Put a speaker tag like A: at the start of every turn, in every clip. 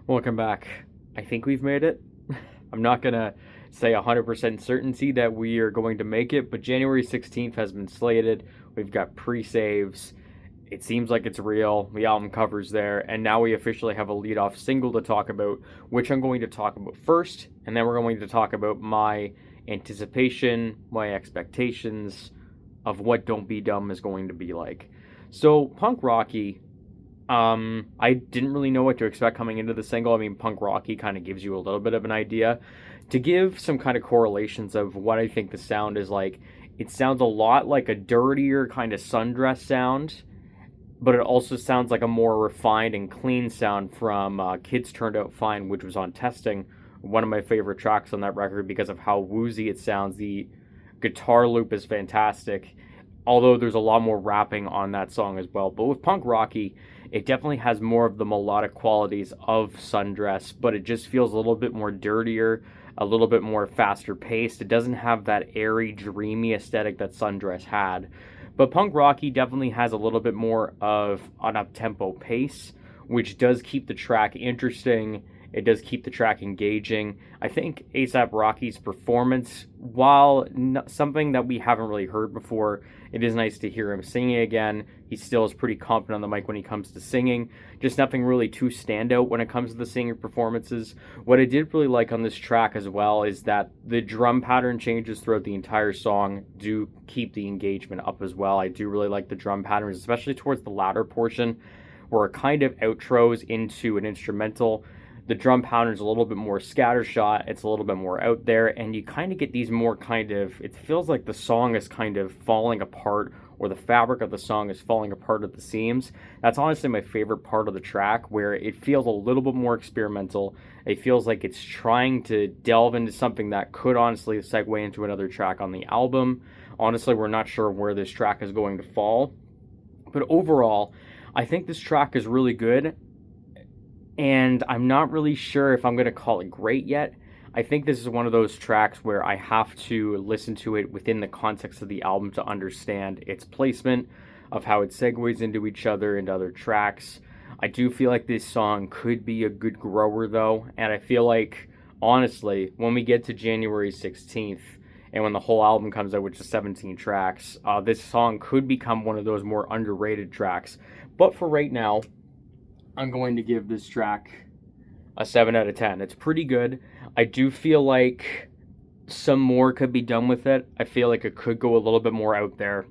A: Welcome back. I think we've made it. I'm not gonna say 100% certainty that we are going to make it, but January 16th has been slated. We've got pre-saves. It seems like it's real. The album cover's there, and now we officially have a lead-off single to talk about, which I'm going to talk about first, and then we're going to talk about my anticipation, my expectations of what Don't Be Dumb is going to be like. So, Punk Rocky, I didn't really know what to expect coming into the single. I mean, Punk Rocky kind of gives you a little bit of an idea. To give some kind of correlations of what I think the sound is like, it sounds a lot like a dirtier kind of Sundress sound, but it also sounds like a more refined and clean sound from Kids Turned Out Fine, which was on Testing, one of my favorite tracks on that record because of how woozy it sounds. The guitar loop is fantastic, although there's a lot more rapping on that song as well. But with Punk Rocky, it definitely has more of the melodic qualities of Sundress, but it just feels a little bit more dirtier, a little bit more faster paced. It doesn't have that airy, dreamy aesthetic that Sundress had. But Punk Rocky definitely has a little bit more of an up-tempo pace, which does keep the track interesting. It does keep the track engaging. I think ASAP Rocky's performance, while something that we haven't really heard before, it is nice to hear him singing again. He still is pretty confident on the mic when he comes to singing. Just nothing really too standout when it comes to the singing performances. What I did really like on this track as well is that the drum pattern changes throughout the entire song do keep the engagement up as well. I do really like the drum patterns, especially towards the latter portion where it kind of outros into an instrumental. The drum pattern is a little bit more scattershot, it's a little bit more out there, and you kind of get these more kind of, it feels like the song is kind of falling apart, or the fabric of the song is falling apart at the seams. That's honestly my favorite part of the track, where it feels a little bit more experimental. It feels like it's trying to delve into something that could honestly segue into another track on the album. Honestly, we're not sure where this track is going to fall. But overall, I think this track is really good, and I'm not really sure if I'm going to call it great yet. I think this is one of those tracks where I have to listen to it within the context of the album to understand its placement, of how it segues into each other and other tracks. I do feel like this song could be a good grower though, and I feel like, honestly, when we get to January 16th, and when the whole album comes out, which is 17 tracks, this song could become one of those more underrated tracks. But for right now, I'm going to give this track a 7 out of 10. It's pretty good. I do feel like some more could be done with it. I feel like it could go a little bit more out there.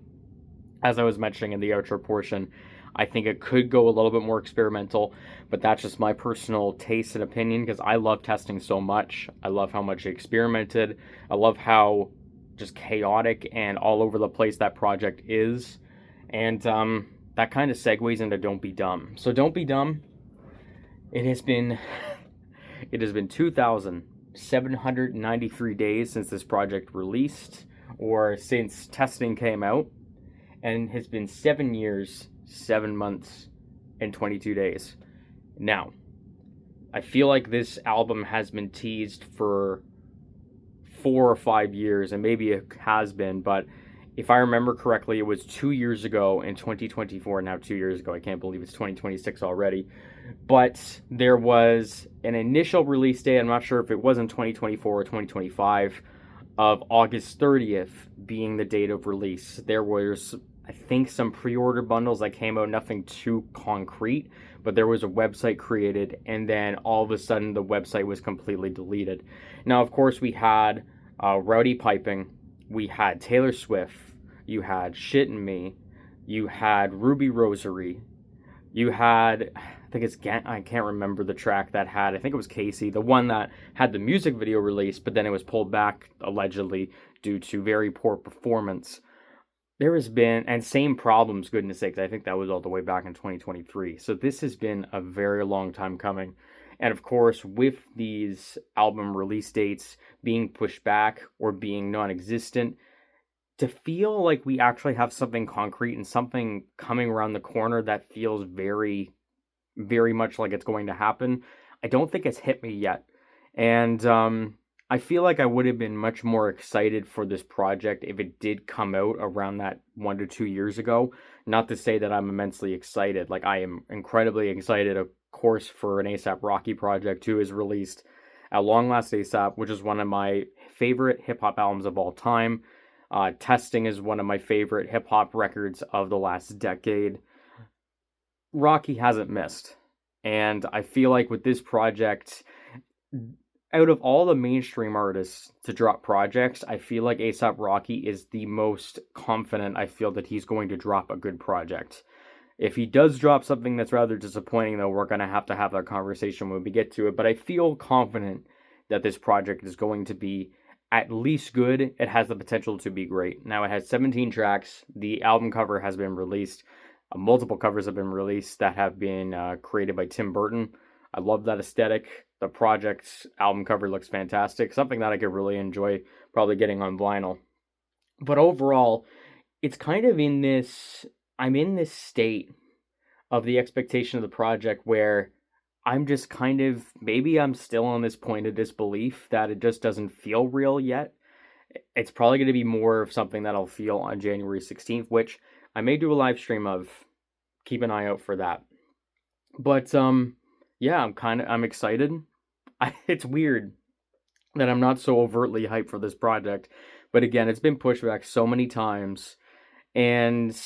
A: As I was mentioning in the outro portion, I think it could go a little bit more experimental, but that's just my personal taste and opinion because I love Testing so much. I love how much it experimented. I love how just chaotic and all over the place that project is. And that kind of segues into Don't Be Dumb. So Don't Be Dumb, it has been 2,793 days since this project released, or since Testing came out, and has been 7 years, 7 months, and 22 days. Now, I feel like this album has been teased for 4 or 5 years, and maybe it has been, but if I remember correctly, it was 2 years ago in 2024, now 2 years ago, I can't believe it's 2026 already, but there was an initial release date, I'm not sure if it was in 2024 or 2025, of August 30th being the date of release. There was, I think, some pre-order bundles that came out, nothing too concrete, but there was a website created, and then all of a sudden the website was completely deleted. Now, of course, we had Rowdy Piping, we had Taylor Swift, you had Shit and Me, you had Ruby Rosary, you had, I can't remember the track that had, I think it was Casey, the one that had the music video released, but then it was pulled back, allegedly, due to very poor performance. There has been, and same problems, goodness sakes, I think that was all the way back in 2023. So this has been a very long time coming. And of course, with these album release dates being pushed back or being non-existent, to feel like we actually have something concrete and something coming around the corner that feels very, very much like it's going to happen, I don't think it's hit me yet. And I feel like I would have been much more excited for this project if it did come out around that 1 to 2 years ago. Not to say that I'm immensely excited. Like, I am incredibly excited course, for an ASAP Rocky project, who is released At Long Last ASAP, which is one of my favorite hip hop albums of all time. Testing is one of my favorite hip hop records of the last decade. Rocky hasn't missed. And I feel like with this project, out of all the mainstream artists to drop projects, I feel like ASAP Rocky is the most confident I feel that he's going to drop a good project. If he does drop something that's rather disappointing, though, we're going to have that conversation when we get to it. But I feel confident that this project is going to be at least good. It has the potential to be great. Now, it has 17 tracks. The album cover has been released. Multiple covers have been released that have been created by Tim Burton. I love that aesthetic. The project's album cover looks fantastic. Something that I could really enjoy probably getting on vinyl. But overall, it's kind of I'm in this state of the expectation of the project where I'm just kind of, maybe I'm still on this point of disbelief that it just doesn't feel real yet. It's probably going to be more of something that I'll feel on January 16th, which I may do a live stream of. Keep an eye out for that. But yeah, I'm excited. It's weird that I'm not so overtly hyped for this project, but again, it's been pushed back so many times, and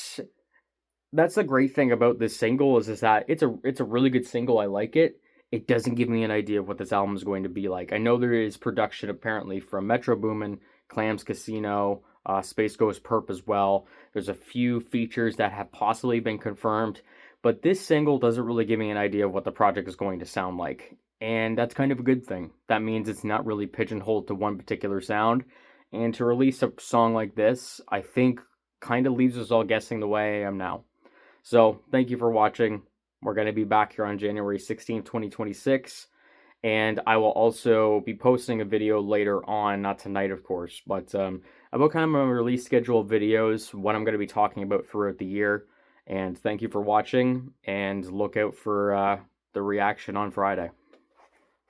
A: that's the great thing about this single is that it's a really good single. I like it. It doesn't give me an idea of what this album is going to be like. I know there is production apparently from Metro Boomin, Clams Casino, Space Ghost Perp as well. There's a few features that have possibly been confirmed, but this single doesn't really give me an idea of what the project is going to sound like. And that's kind of a good thing. That means it's not really pigeonholed to one particular sound. And to release a song like this, I think kind of leaves us all guessing the way I am now. So, thank you for watching. We're going to be back here on January 16th, 2026. And I will also be posting a video later on, not tonight, of course, but about kind of my release schedule of videos, what I'm going to be talking about throughout the year. And thank you for watching, and look out for the reaction on Friday.